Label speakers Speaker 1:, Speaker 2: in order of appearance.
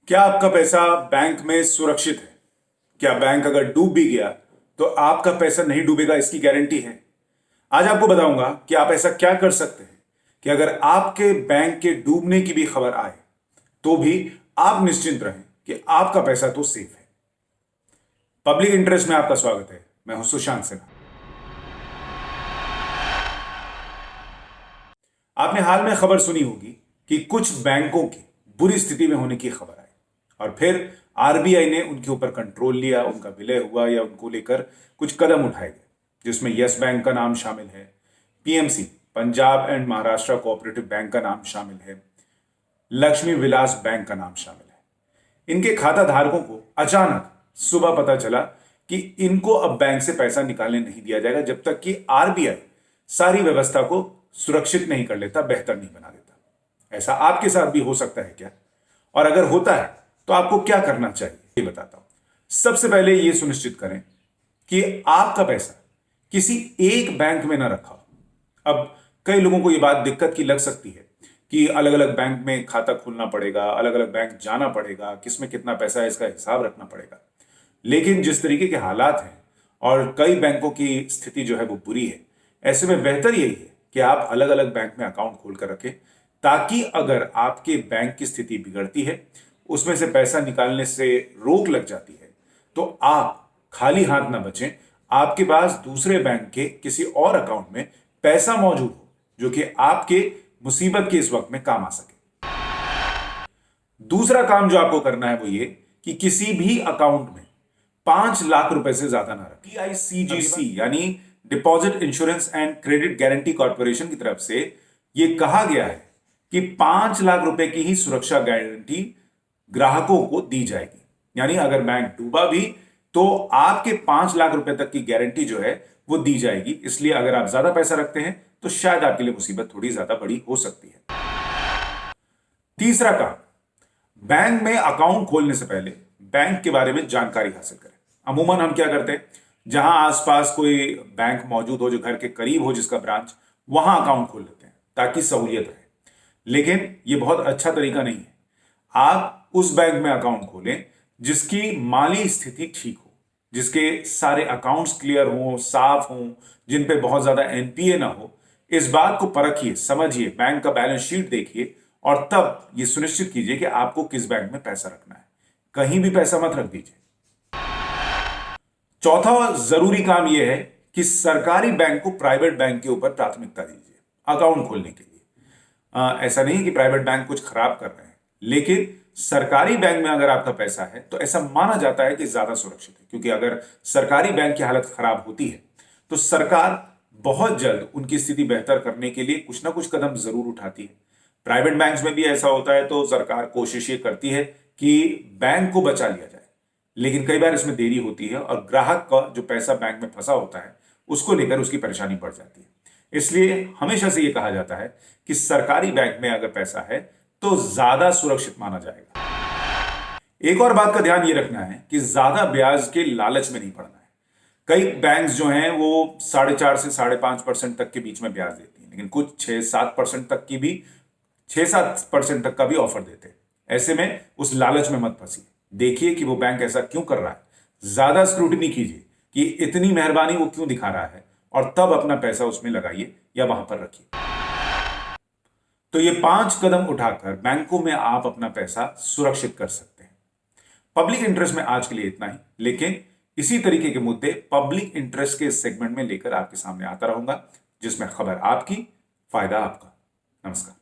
Speaker 1: क्या आपका पैसा बैंक में सुरक्षित है? क्या बैंक अगर डूब भी गया तो आपका पैसा नहीं डूबेगा, इसकी गारंटी है? आज आपको बताऊंगा कि आप ऐसा क्या कर सकते हैं कि अगर आपके बैंक के डूबने की भी खबर आए तो भी आप निश्चिंत रहें कि आपका पैसा तो सेफ है। पब्लिक इंटरेस्ट में आपका स्वागत है। मैं हूं सुशांत सिन्हा। आपने हाल में खबर सुनी होगी कि कुछ बैंकों की बुरी स्थिति में होने की खबर आई और फिर आरबीआई ने उनके ऊपर कंट्रोल लिया, उनका विलय हुआ या उनको लेकर कुछ कदम उठाए गए, जिसमें यस बैंक का नाम शामिल है, PMC Punjab and Maharashtra cooperative bank का नाम शामिल है, लक्ष्मी विलास बैंक का नाम शामिल है। इनके खाता धारकों को अचानक सुबह पता चला कि इनको अब बैंक से पैसा निकालने नहीं दिया जाएगा जब तक कि आरबीआई सारी व्यवस्था को सुरक्षित नहीं कर लेता, बेहतर नहीं बना देता। ऐसा आपके साथ भी हो सकता है क्या? और अगर होता है तो आपको क्या करना चाहिए, ये बताता हूं। सबसे पहले यह सुनिश्चित करें कि आपका पैसा किसी एक बैंक में ना रखा हो। अब कई लोगों को यह बात दिक्कत की लग सकती है कि अलग अलग बैंक में खाता खोलना पड़ेगा, अलग अलग बैंक जाना पड़ेगा, किसमें कितना पैसा है इसका हिसाब रखना पड़ेगा। लेकिन जिस तरीके के हालात हैं और कई बैंकों की स्थिति जो है वो बुरी है, ऐसे में बेहतर यही है कि आप अलग अलग बैंक में अकाउंट खोल कर रखें, ताकि अगर आपके बैंक की स्थिति बिगड़ती है, उसमें से पैसा निकालने से रोक लग जाती है, तो आप खाली हाथ ना बचें। आपके पास दूसरे बैंक के किसी और अकाउंट में पैसा मौजूद हो जो कि आपके मुसीबत के इस वक्त में काम आ सके। दूसरा काम जो आपको करना है वो ये कि किसी भी अकाउंट में 5 लाख रुपए से ज्यादा ना रखें। DICGC यानी deposit insurance and credit guarantee corporation की तरफ से यह कहा गया है कि 5 लाख रुपए की ही सुरक्षा गारंटी ग्राहकों को दी जाएगी। यानी अगर बैंक डूबा भी तो आपके 5 लाख रुपए तक की गारंटी जो है वो दी जाएगी। इसलिए अगर आप ज्यादा पैसा रखते हैं तो शायद आपके लिए मुसीबत थोड़ी ज्यादा बड़ी हो सकती है। तीसरा काम, बैंक में अकाउंट खोलने से पहले बैंक के बारे में जानकारी हासिल करें। अमूमन हम क्या करते हैं, जहां आसपास कोई बैंक मौजूद हो, जो घर के करीब हो जिसका ब्रांच, वहां अकाउंट खोल लेते हैं ताकि सहूलियत रहे। लेकिन यह बहुत अच्छा तरीका नहीं है। आप उस बैंक में अकाउंट खोलें जिसकी माली स्थिति ठीक हो, जिसके सारे अकाउंट्स क्लियर हों, साफ हों, जिन पे बहुत ज्यादा एनपीए ना हो। इस बात को परखिए, समझिए, बैंक का बैलेंस शीट देखिए और तब यह सुनिश्चित कीजिए कि आपको किस बैंक में पैसा रखना है। कहीं भी पैसा मत रख दीजिए। चौथा जरूरी काम यह है कि सरकारी बैंक को प्राइवेट बैंक के ऊपर प्राथमिकता दीजिए अकाउंट खोलने के लिए। ऐसा नहीं कि प्राइवेट बैंक कुछ खराब कर रहे हैं, लेकिन सरकारी बैंक में अगर आपका पैसा है तो ऐसा माना जाता है कि ज्यादा सुरक्षित है, क्योंकि अगर सरकारी बैंक की हालत खराब होती है तो सरकार बहुत जल्द उनकी स्थिति बेहतर करने के लिए कुछ ना कुछ कदम जरूर उठाती है। प्राइवेट बैंक्स में भी ऐसा होता है तो सरकार कोशिश ये करती है कि बैंक को बचा लिया जाए, लेकिन कई बार इसमें देरी होती है और ग्राहक का जो पैसा बैंक में फंसा होता है उसको लेकर उसकी परेशानी बढ़ जाती है। इसलिए हमेशा से यह कहा जाता है कि सरकारी बैंक में अगर पैसा है तो ज्यादा सुरक्षित माना जाएगा। एक और बात का ध्यान यह रखना है कि ज्यादा ब्याज के लालच में नहीं पड़ना है। कई बैंक्स जो हैं वो 4.5 से 5.5% तक के बीच में ब्याज देती हैं, लेकिन कुछ 6-7% तक की भी 6-7% तक का भी ऑफर देते हैं। ऐसे में उस लालच में मत फंसिए। देखिए कि वो बैंक ऐसा क्यों कर रहा है, ज्यादा स्क्रूटिनी कीजिए कि इतनी मेहरबानी वो क्यों दिखा रहा है, और तब अपना पैसा उसमें लगाइए या वहां पर रखिए। तो ये 5 कदम उठाकर बैंकों में आप अपना पैसा सुरक्षित कर सकते हैं। पब्लिक इंटरेस्ट में आज के लिए इतना ही, लेकिन इसी तरीके के मुद्दे पब्लिक इंटरेस्ट के सेगमेंट में लेकर आपके सामने आता रहूंगा, जिसमें खबर आपकी, फायदा आपका। नमस्कार।